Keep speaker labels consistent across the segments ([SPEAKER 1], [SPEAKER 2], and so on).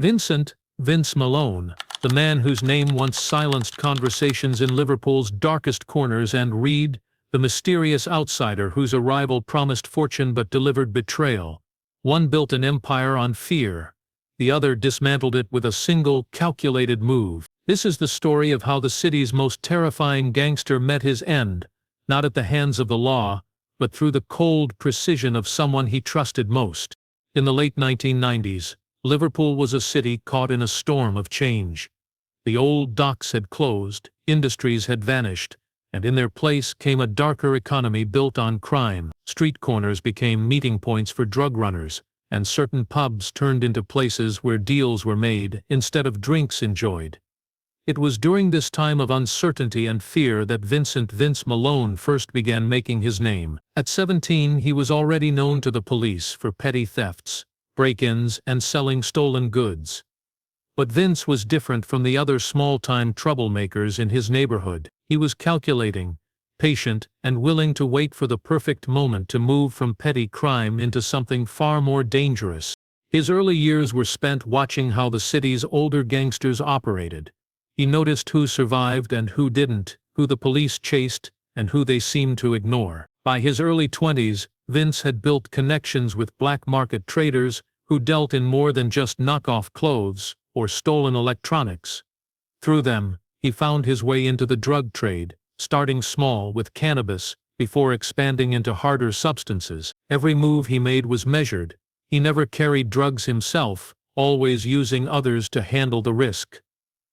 [SPEAKER 1] Vince Malone, the man whose name once silenced conversations in Liverpool's darkest corners, and Reed, the mysterious outsider whose arrival promised fortune but delivered betrayal. One built an empire on fear. The other dismantled it with a single, calculated move. This is the story of how the city's most terrifying gangster met his end, not at the hands of the law, but through the cold precision of someone he trusted most. In the late 1990s, Liverpool was a city caught in a storm of change. The old docks had closed, industries had vanished, and in their place came a darker economy built on crime. Street corners became meeting points for drug runners, and certain pubs turned into places where deals were made instead of drinks enjoyed. It was during this time of uncertainty and fear that Vince Malone first began making his name. At 17, he was already known to the police for petty thefts, break-ins, and selling stolen goods. But Vince was different from the other small-time troublemakers in his neighborhood. He was calculating, patient, and willing to wait for the perfect moment to move from petty crime into something far more dangerous. His early years were spent watching how the city's older gangsters operated. He noticed who survived and who didn't, who the police chased and who they seemed to ignore. By his early 20s, Vince had built connections with black market traders who dealt in more than just knockoff clothes or stolen electronics. Through them, he found his way into the drug trade, starting small with cannabis before expanding into harder substances. Every move he made was measured. He never carried drugs himself, always using others to handle the risk.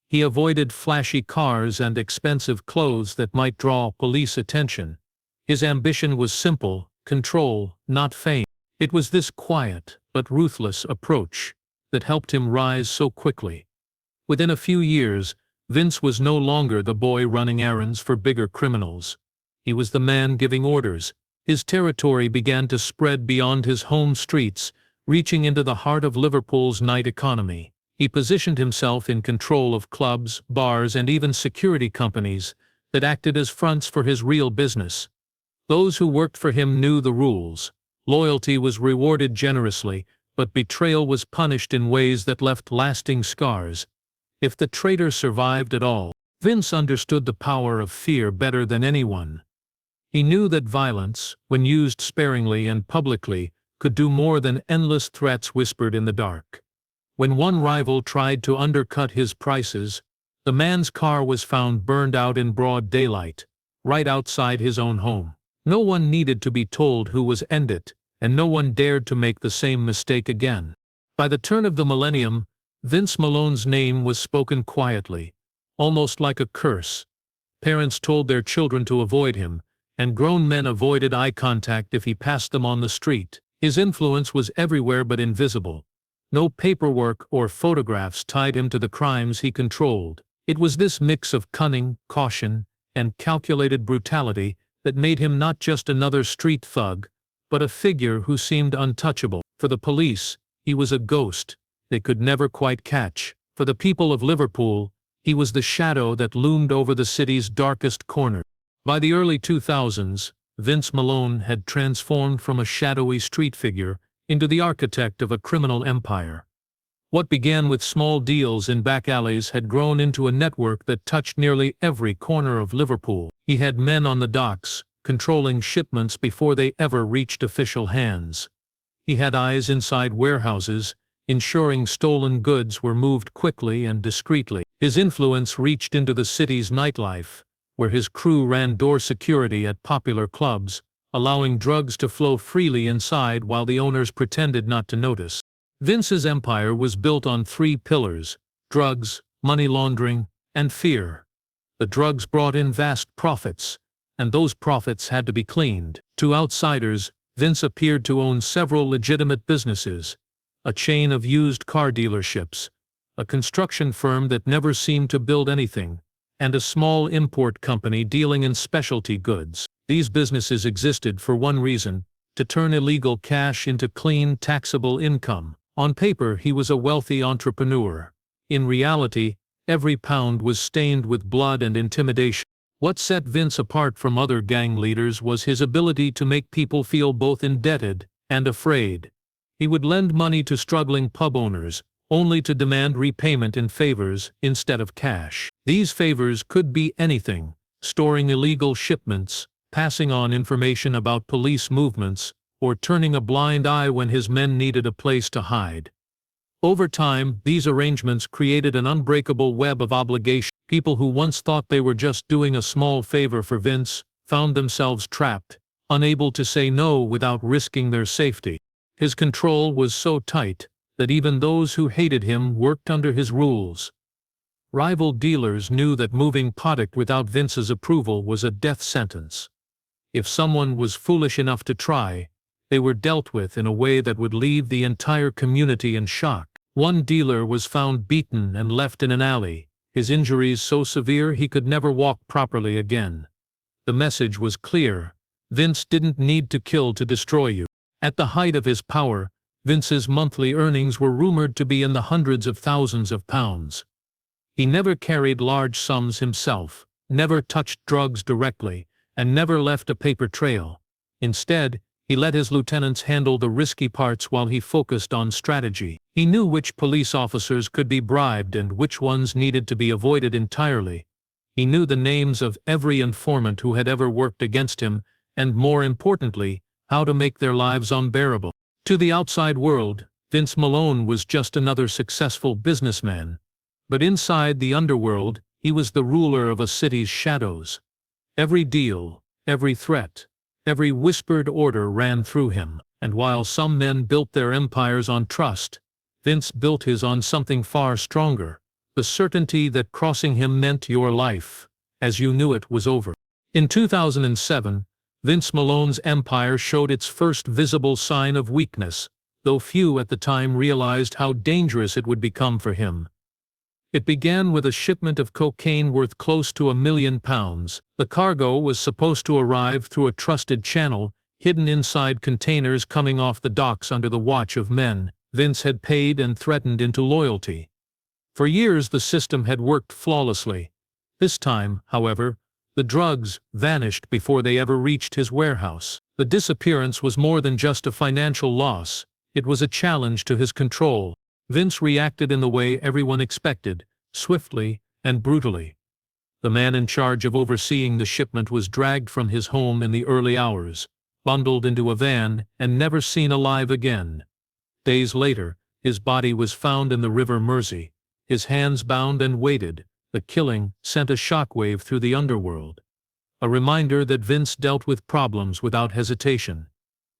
[SPEAKER 1] He avoided flashy cars and expensive clothes that might draw police attention. His ambition was simple: control, not fame. It was this quiet but ruthless approach that helped him rise so quickly. Within a few years, Vince was no longer the boy running errands for bigger criminals. He was the man giving orders. His territory began to spread beyond his home streets, reaching into the heart of Liverpool's night economy. He positioned himself in control of clubs, bars, and even security companies that acted as fronts for his real business. Those who worked for him knew the rules. Loyalty was rewarded generously, but betrayal was punished in ways that left lasting scars. If the traitor survived at all, Vince understood the power of fear better than anyone. He knew that violence, when used sparingly and publicly, could do more than endless threats whispered in the dark. When one rival tried to undercut his prices, the man's car was found burned out in broad daylight, right outside his own home. No one needed to be told who was ended, and no one dared to make the same mistake again. By the turn of the millennium, Vince Malone's name was spoken quietly, almost like a curse. Parents told their children to avoid him, and grown men avoided eye contact if he passed them on the street. His influence was everywhere but invisible. No paperwork or photographs tied him to the crimes he controlled. It was this mix of cunning, caution, and calculated brutality that made him not just another street thug, but a figure who seemed untouchable. For the police, he was a ghost they could never quite catch. For the people of Liverpool, he was the shadow that loomed over the city's darkest corner. By the early 2000s, Vince Malone had transformed from a shadowy street figure into the architect of a criminal empire. What began with small deals in back alleys had grown into a network that touched nearly every corner of Liverpool. He had men on the docks, controlling shipments before they ever reached official hands. He had eyes inside warehouses, ensuring stolen goods were moved quickly and discreetly. His influence reached into the city's nightlife, where his crew ran door security at popular clubs, allowing drugs to flow freely inside while the owners pretended not to notice. Vince's empire was built on three pillars: drugs, money laundering, and fear. The drugs brought in vast profits, and those profits had to be cleaned. To outsiders, Vince appeared to own several legitimate businesses: a chain of used car dealerships, a construction firm that never seemed to build anything, and a small import company dealing in specialty goods. These businesses existed for one reason: to turn illegal cash into clean, taxable income. On paper, he was a wealthy entrepreneur. In reality, every pound was stained with blood and intimidation. What set Vince apart from other gang leaders was his ability to make people feel both indebted and afraid. He would lend money to struggling pub owners, only to demand repayment in favors instead of cash. These favors could be anything: storing illegal shipments, passing on information about police movements, or turning a blind eye when his men needed a place to hide. Over time, these arrangements created an unbreakable web of obligation. People who once thought they were just doing a small favor for Vince found themselves trapped, unable to say no without risking their safety. His control was so tight that even those who hated him worked under his rules. Rival dealers knew that moving product without Vince's approval was a death sentence. If someone was foolish enough to try, they were dealt with in a way that would leave the entire community in shock. One dealer was found beaten and left in an alley, his injuries so severe he could never walk properly again. The message was clear: Vince didn't need to kill to destroy you. At the height of his power, Vince's monthly earnings were rumored to be in the hundreds of thousands of pounds. He never carried large sums himself, never touched drugs directly, and never left a paper trail. Instead, he let his lieutenants handle the risky parts while he focused on strategy. He knew which police officers could be bribed and which ones needed to be avoided entirely. He knew the names of every informant who had ever worked against him, and more importantly, how to make their lives unbearable. To the outside world, Vince Malone was just another successful businessman. But inside the underworld, he was the ruler of a city's shadows. Every deal, every threat, every whispered order ran through him, and while some men built their empires on trust, Vince built his on something far stronger: the certainty that crossing him meant your life, as you knew it, was over. In 2007, Vince Malone's empire showed its first visible sign of weakness, though few at the time realized how dangerous it would become for him. It began with a shipment of cocaine worth close to £1 million. The cargo was supposed to arrive through a trusted channel, hidden inside containers coming off the docks under the watch of men Vince had paid and threatened into loyalty. For years the system had worked flawlessly. This time, however, the drugs vanished before they ever reached his warehouse. The disappearance was more than just a financial loss, it was a challenge to his control. Vince reacted in the way everyone expected: swiftly and brutally. The man in charge of overseeing the shipment was dragged from his home in the early hours, bundled into a van, and never seen alive again. Days later, his body was found in the River Mersey, his hands bound and weighted. The killing sent a shockwave through the underworld, a reminder that Vince dealt with problems without hesitation.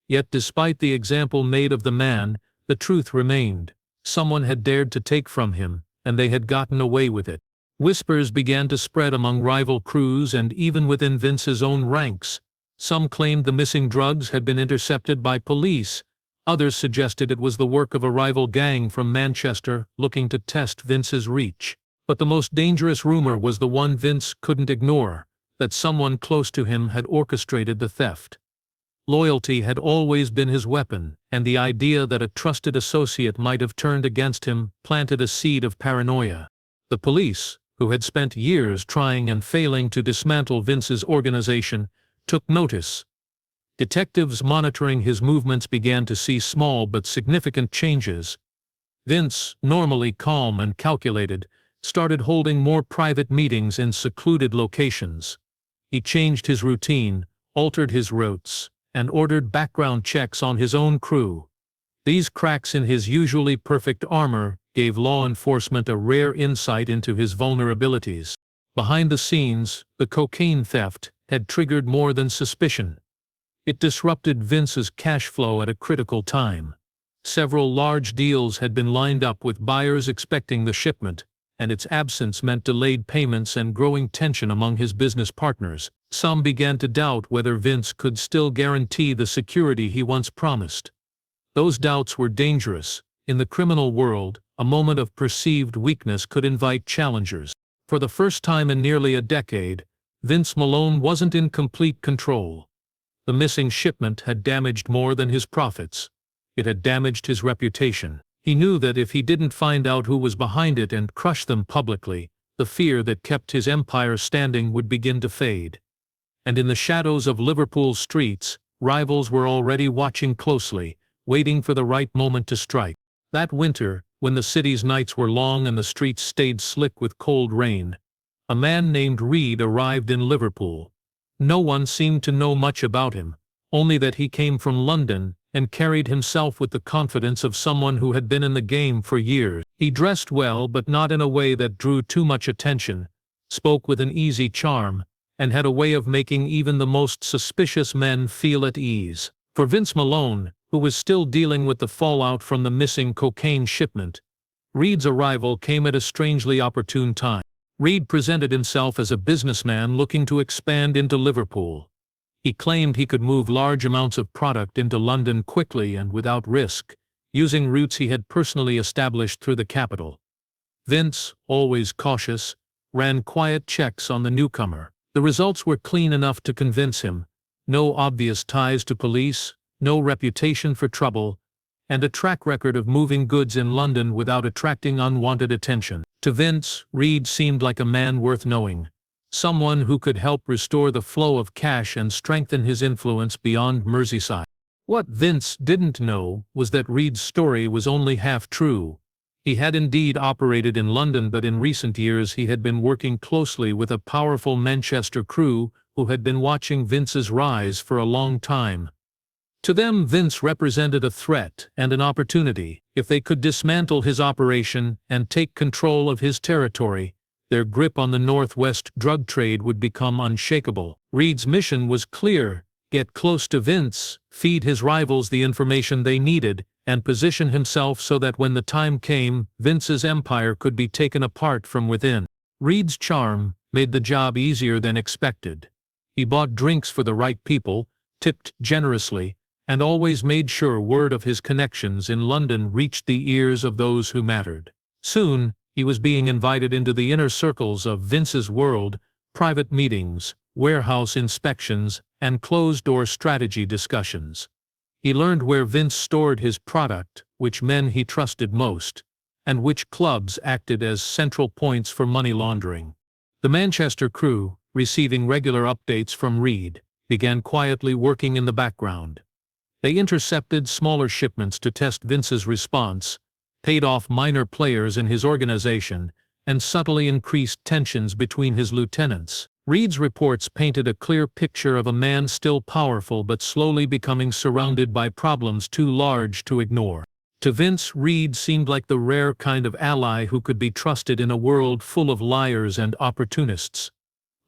[SPEAKER 1] Yet despite the example made of the man, the truth remained: someone had dared to take from him, and they had gotten away with it. Whispers began to spread among rival crews and even within Vince's own ranks. Some claimed the missing drugs had been intercepted by police. Others suggested it was the work of a rival gang from Manchester looking to test Vince's reach. But the most dangerous rumor was the one Vince couldn't ignore: that someone close to him had orchestrated the theft. Loyalty had always been his weapon, and the idea that a trusted associate might have turned against him planted a seed of paranoia. The police, who had spent years trying and failing to dismantle Vince's organization, took notice. Detectives monitoring his movements began to see small but significant changes. Vince, normally calm and calculated, started holding more private meetings in secluded locations. He changed his routine, altered his routes, and ordered background checks on his own crew. These cracks in his usually perfect armor gave law enforcement a rare insight into his vulnerabilities. Behind the scenes, the cocaine theft had triggered more than suspicion. It disrupted Vince's cash flow at a critical time. Several large deals had been lined up with buyers expecting the shipment, and its absence meant delayed payments and growing tension among his business partners. Some began to doubt whether Vince could still guarantee the security he once promised. Those doubts were dangerous. In the criminal world, a moment of perceived weakness could invite challengers. For the first time in nearly a decade, Vince Malone wasn't in complete control. The missing shipment had damaged more than his profits. It had damaged his reputation. He knew that if he didn't find out who was behind it and crush them publicly, the fear that kept his empire standing would begin to fade. And in the shadows of Liverpool's streets, rivals were already watching closely, waiting for the right moment to strike. That winter, when the city's nights were long and the streets stayed slick with cold rain, a man named Reed arrived in Liverpool. No one seemed to know much about him, only that he came from London and carried himself with the confidence of someone who had been in the game for years. He dressed well, but not in a way that drew too much attention, spoke with an easy charm, and had a way of making even the most suspicious men feel at ease. For Vince Malone, who was still dealing with the fallout from the missing cocaine shipment, Reed's arrival came at a strangely opportune time. Reed presented himself as a businessman looking to expand into Liverpool. He claimed he could move large amounts of product into London quickly and without risk, using routes he had personally established through the capital. Vince, always cautious, ran quiet checks on the newcomer. The results were clean enough to convince him: no obvious ties to police, no reputation for trouble, and a track record of moving goods in London without attracting unwanted attention. To Vince, Reed seemed like a man worth knowing, someone who could help restore the flow of cash and strengthen his influence beyond Merseyside. What Vince didn't know was that Reed's story was only half true. He had indeed operated in London, but in recent years he had been working closely with a powerful Manchester crew who had been watching Vince's rise for a long time. To them, Vince represented a threat and an opportunity. If they could dismantle his operation and take control of his territory, their grip on the northwest drug trade would become unshakable. Reed's mission was clear: get close to Vince, feed his rivals the information they needed, and position himself so that when the time came, Vince's empire could be taken apart from within. Reed's charm made the job easier than expected. He bought drinks for the right people, tipped generously, and always made sure word of his connections in London reached the ears of those who mattered. Soon, he was being invited into the inner circles of Vince's world: private meetings, warehouse inspections, and closed-door strategy discussions. He learned where Vince stored his product, which men he trusted most, and which clubs acted as central points for money laundering. The Manchester crew, receiving regular updates from Reed, began quietly working in the background. They intercepted smaller shipments to test Vince's response, paid off minor players in his organization, and subtly increased tensions between his lieutenants. Reed's reports painted a clear picture of a man still powerful but slowly becoming surrounded by problems too large to ignore. To Vince, Reed seemed like the rare kind of ally who could be trusted in a world full of liars and opportunists.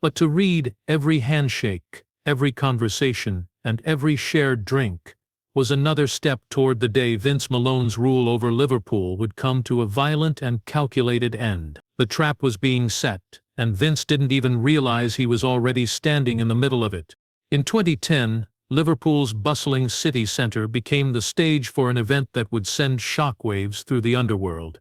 [SPEAKER 1] But to Reed, every handshake, every conversation, and every shared drink was another step toward the day Vince Malone's rule over Liverpool would come to a violent and calculated end. The trap was being set, and Vince didn't even realize he was already standing in the middle of it. In 2010, Liverpool's bustling city centre became the stage for an event that would send shockwaves through the underworld.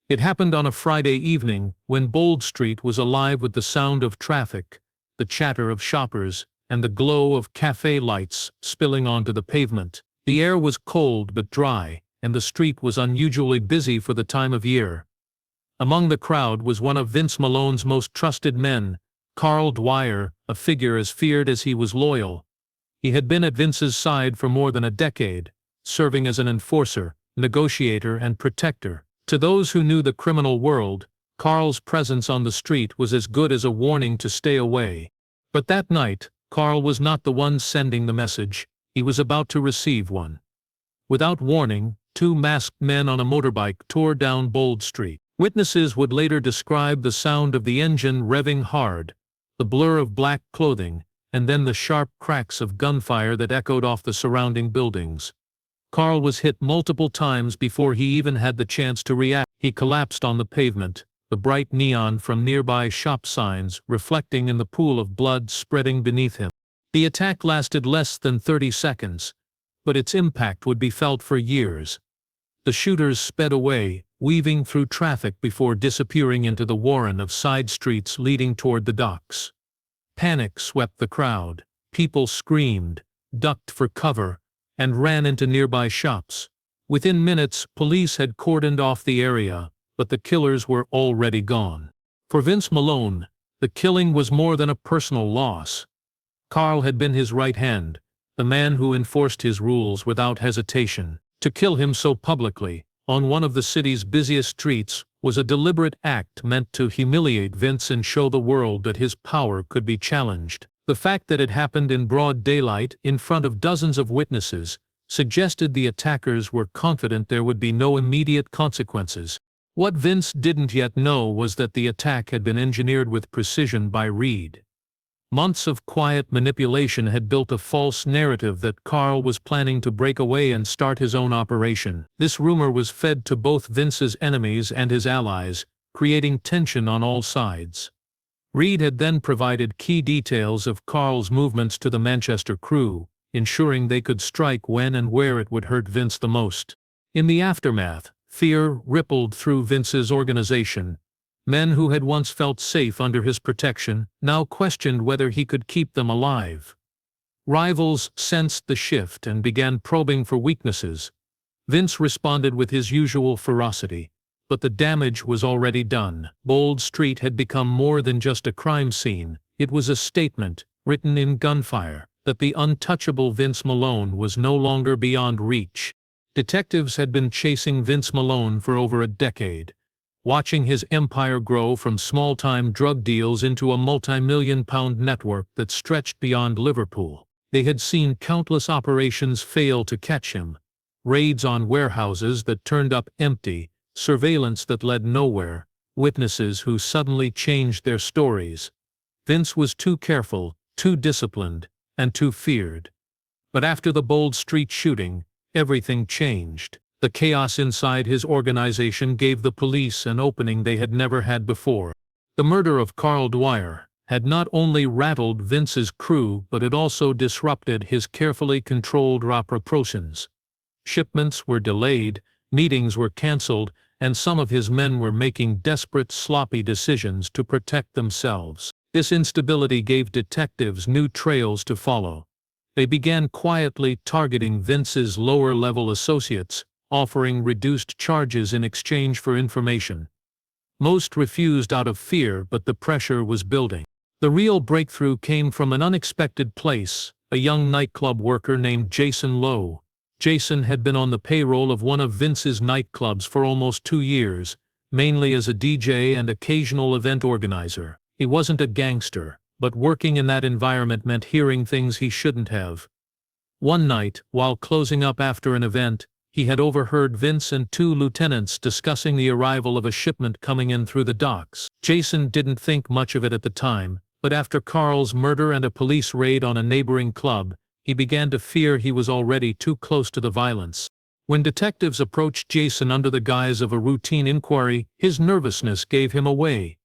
[SPEAKER 1] It happened on a Friday evening, when Bold Street was alive with the sound of traffic, the chatter of shoppers, and the glow of cafe lights spilling onto the pavement. The air was cold but dry, and the street was unusually busy for the time of year. Among the crowd was one of Vince Malone's most trusted men, Carl Dwyer, a figure as feared as he was loyal. He had been at Vince's side for more than a decade, serving as an enforcer, negotiator, and protector. To those who knew the criminal world, Carl's presence on the street was as good as a warning to stay away. But that night, Carl was not the one sending the message. He was about to receive one. Without warning, two masked men on a motorbike tore down Bold Street. Witnesses would later describe the sound of the engine revving hard, the blur of black clothing, and then the sharp cracks of gunfire that echoed off the surrounding buildings. Carl was hit multiple times before he even had the chance to react. He collapsed on the pavement, the bright neon from nearby shop signs reflecting in the pool of blood spreading beneath him. The attack lasted less than 30 seconds, but its impact would be felt for years. The shooters sped away, weaving through traffic before disappearing into the warren of side streets leading toward the docks. Panic swept the crowd. People screamed, ducked for cover, and ran into nearby shops. Within minutes, police had cordoned off the area, but the killers were already gone. For Vince Malone, the killing was more than a personal loss. Carl had been his right hand, the man who enforced his rules without hesitation. To kill him so publicly, on one of the city's busiest streets, was a deliberate act meant to humiliate Vince and show the world that his power could be challenged. The fact that it happened in broad daylight, in front of dozens of witnesses, suggested the attackers were confident there would be no immediate consequences. What Vince didn't yet know was that the attack had been engineered with precision by Reed. Months of quiet manipulation had built a false narrative that Carl was planning to break away and start his own operation. This rumor was fed to both Vince's enemies and his allies, creating tension on all sides. Reed had then provided key details of Carl's movements to the Manchester crew, ensuring they could strike when and where it would hurt Vince the most. In the aftermath, fear rippled through Vince's organization. Men who had once felt safe under his protection now questioned whether he could keep them alive. Rivals sensed the shift and began probing for weaknesses. Vince responded with his usual ferocity, but the damage was already done. Bold Street had become more than just a crime scene. It was a statement, written in gunfire, that the untouchable Vince Malone was no longer beyond reach. Detectives had been chasing Vince Malone for over a decade, watching his empire grow from small-time drug deals into a multi-million-pound network that stretched beyond Liverpool. They had seen countless operations fail to catch him, raids on warehouses that turned up empty, surveillance that led nowhere, witnesses who suddenly changed their stories. Vince was too careful, too disciplined, and too feared. But after the Bold Street shooting, everything changed. The chaos inside his organization gave the police an opening they had never had before. The murder of Carl Dwyer had not only rattled Vince's crew, but it also disrupted his carefully controlled operations. Shipments were delayed, meetings were cancelled, and some of his men were making desperate, sloppy decisions to protect themselves. This instability gave detectives new trails to follow. They began quietly targeting Vince's lower-level associates, offering reduced charges in exchange for information. Most refused out of fear, but the pressure was building. The real breakthrough came from an unexpected place, a young nightclub worker named Jason Lowe. Jason had been on the payroll of one of Vince's nightclubs for almost 2 years, mainly as a DJ and occasional event organizer. He wasn't a gangster, but working in that environment meant hearing things he shouldn't have. One night, while closing up after an event, he had overheard Vince and 2 lieutenants discussing the arrival of a shipment coming in through the docks. Jason didn't think much of it at the time, but after Carl's murder and a police raid on a neighboring club, he began to fear he was already too close to the violence. When detectives approached Jason under the guise of a routine inquiry, his nervousness gave him away.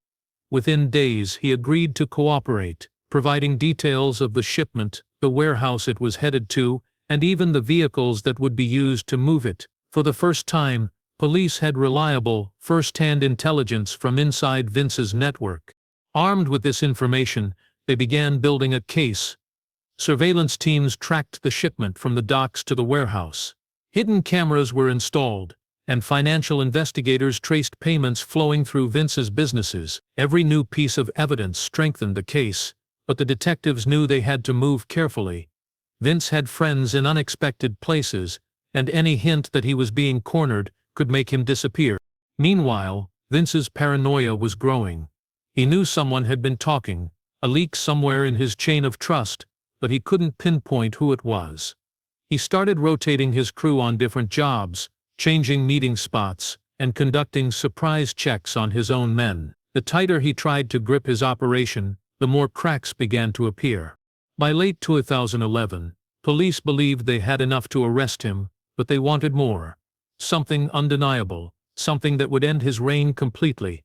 [SPEAKER 1] Within days, he agreed to cooperate, providing details of the shipment, the warehouse it was headed to, and even the vehicles that would be used to move it. For the first time, police had reliable, first-hand intelligence from inside Vince's network. Armed with this information, they began building a case. Surveillance teams tracked the shipment from the docks to the warehouse. Hidden cameras were installed, and financial investigators traced payments flowing through Vince's businesses. Every new piece of evidence strengthened the case, but the detectives knew they had to move carefully. Vince had friends in unexpected places, and any hint that he was being cornered could make him disappear. Meanwhile, Vince's paranoia was growing. He knew someone had been talking, a leak somewhere in his chain of trust, but he couldn't pinpoint who it was. He started rotating his crew on different jobs, changing meeting spots, and conducting surprise checks on his own men. The tighter he tried to grip his operation, the more cracks began to appear. By late 2011, police believed they had enough to arrest him, but they wanted more. Something undeniable, something that would end his reign completely.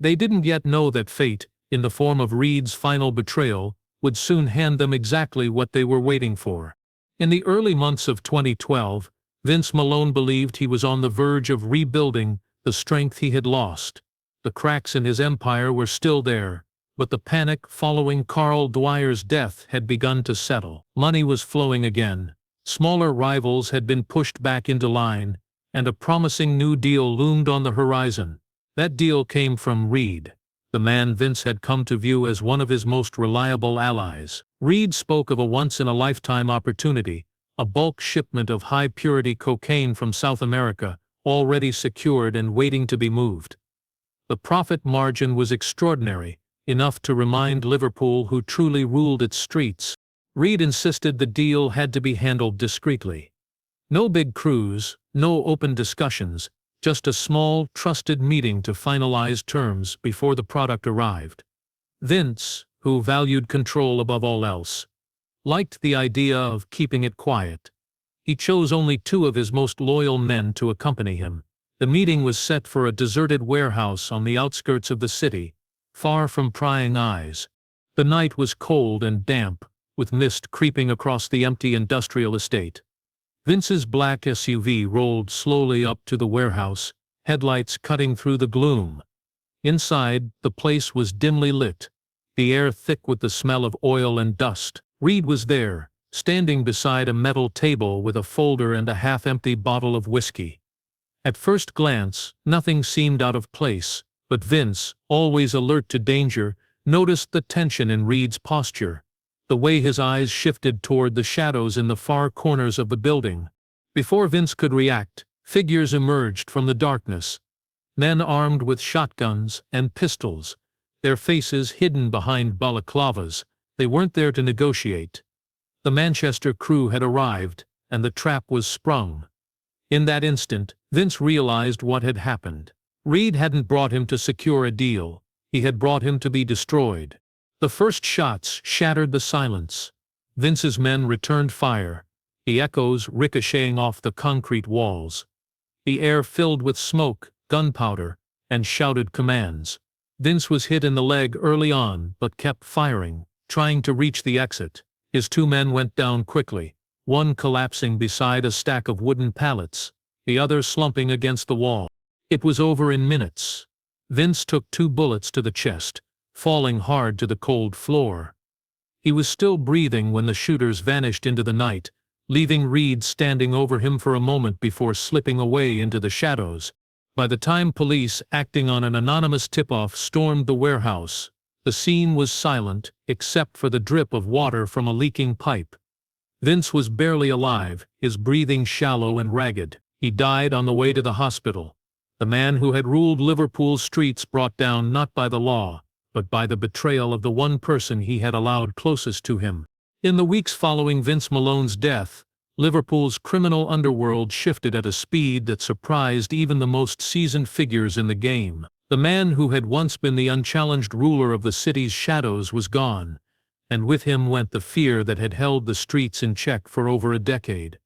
[SPEAKER 1] They didn't yet know that fate, in the form of Reed's final betrayal, would soon hand them exactly what they were waiting for. In the early months of 2012, Vince Malone believed he was on the verge of rebuilding the strength he had lost. The cracks in his empire were still there, but the panic following Carl Dwyer's death had begun to settle. Money was flowing again, smaller rivals had been pushed back into line, and a promising new deal loomed on the horizon. That deal came from Reed, the man Vince had come to view as one of his most reliable allies. Reed spoke of a once-in-a-lifetime opportunity, a bulk shipment of high-purity cocaine from South America, already secured and waiting to be moved. The profit margin was extraordinary, enough to remind Liverpool who truly ruled its streets. Reed insisted the deal had to be handled discreetly. No big crews, no open discussions, just a small, trusted meeting to finalize terms before the product arrived. Vince, who valued control above all else, liked the idea of keeping it quiet. He chose only 2 of his most loyal men to accompany him. The meeting was set for a deserted warehouse on the outskirts of the city, far from prying eyes. The night was cold and damp, with mist creeping across the empty industrial estate. Vince's black SUV rolled slowly up to the warehouse, headlights cutting through the gloom. Inside, the place was dimly lit, the air thick with the smell of oil and dust. Reed was there, standing beside a metal table with a folder and a half-empty bottle of whiskey. At first glance, nothing seemed out of place, but Vince, always alert to danger, noticed the tension in Reed's posture, the way his eyes shifted toward the shadows in the far corners of the building. Before Vince could react, figures emerged from the darkness. Men armed with shotguns and pistols, their faces hidden behind balaclavas. They weren't there to negotiate. The Manchester crew had arrived, and the trap was sprung. In that instant, Vince realized what had happened. Reed hadn't brought him to secure a deal, he had brought him to be destroyed. The first shots shattered the silence. Vince's men returned fire, the echoes ricocheting off the concrete walls. The air filled with smoke, gunpowder, and shouted commands. Vince was hit in the leg early on but kept firing, trying to reach the exit. His 2 men went down quickly, one collapsing beside a stack of wooden pallets, the other slumping against the wall. It was over in minutes. Vince took 2 bullets to the chest, falling hard to the cold floor. He was still breathing when the shooters vanished into the night, leaving Reed standing over him for a moment before slipping away into the shadows. By the time police, acting on an anonymous tip-off, stormed the warehouse, the scene was silent except for the drip of water from a leaking pipe. Vince was barely alive, his breathing shallow and ragged. He died on the way to the hospital. The man who had ruled Liverpool's streets brought down not by the law, but by the betrayal of the one person he had allowed closest to him. In the weeks following Vince Malone's death, Liverpool's criminal underworld shifted at a speed that surprised even the most seasoned figures in the game. The man who had once been the unchallenged ruler of the city's shadows was gone, and with him went the fear that had held the streets in check for over a decade.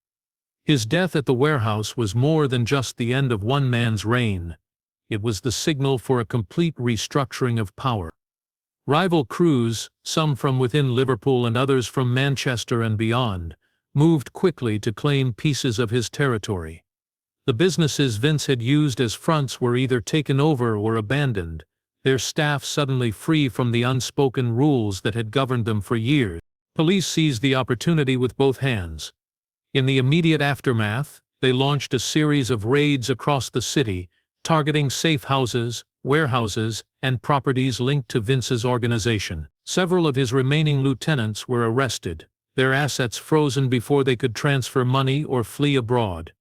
[SPEAKER 1] His death at the warehouse was more than just the end of one man's reign. It was the signal for a complete restructuring of power. Rival crews, some from within Liverpool and others from Manchester and beyond, moved quickly to claim pieces of his territory. The businesses Vince had used as fronts were either taken over or abandoned, their staff suddenly free from the unspoken rules that had governed them for years. Police seized the opportunity with both hands. In the immediate aftermath, they launched a series of raids across the city, targeting safe houses, warehouses, and properties linked to Vince's organization. Several of his remaining lieutenants were arrested, their assets frozen before they could transfer money or flee abroad.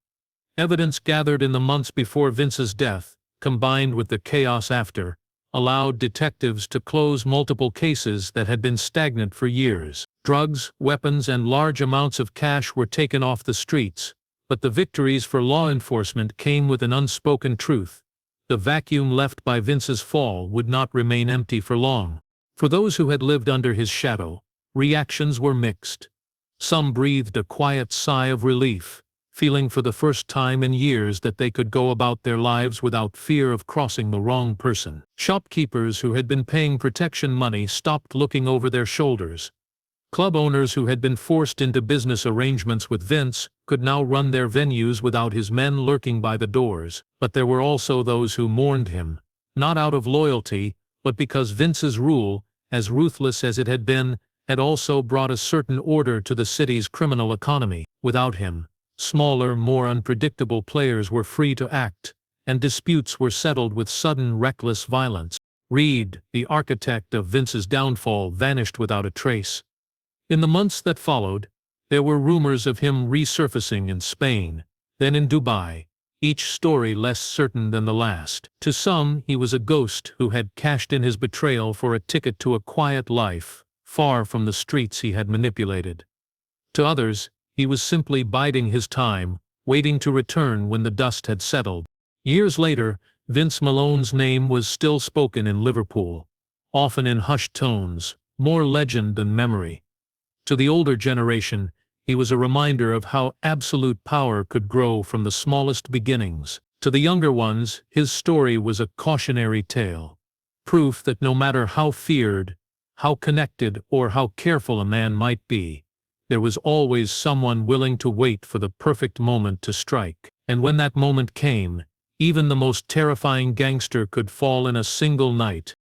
[SPEAKER 1] Evidence gathered in the months before Vince's death, combined with the chaos after, allowed detectives to close multiple cases that had been stagnant for years. Drugs, weapons, and large amounts of cash were taken off the streets, but the victories for law enforcement came with an unspoken truth. The vacuum left by Vince's fall would not remain empty for long. For those who had lived under his shadow, reactions were mixed. Some breathed a quiet sigh of relief, feeling for the first time in years that they could go about their lives without fear of crossing the wrong person. Shopkeepers who had been paying protection money stopped looking over their shoulders. Club owners who had been forced into business arrangements with Vince could now run their venues without his men lurking by the doors. But there were also those who mourned him, not out of loyalty, but because Vince's rule, as ruthless as it had been, had also brought a certain order to the city's criminal economy. Without him, smaller, more unpredictable players were free to act, and disputes were settled with sudden, reckless violence. Reed, the architect of Vince's downfall, vanished without a trace. In the months that followed, there were rumors of him resurfacing in Spain, then in Dubai, each story less certain than the last. To some, he was a ghost who had cashed in his betrayal for a ticket to a quiet life, far from the streets he had manipulated. To others, he was simply biding his time, waiting to return when the dust had settled. Years later, Vince Malone's name was still spoken in Liverpool, often in hushed tones, more legend than memory. To the older generation, he was a reminder of how absolute power could grow from the smallest beginnings. To the younger ones, his story was a cautionary tale. Proof that no matter how feared, how connected, or how careful a man might be, there was always someone willing to wait for the perfect moment to strike. And when that moment came, even the most terrifying gangster could fall in a single night.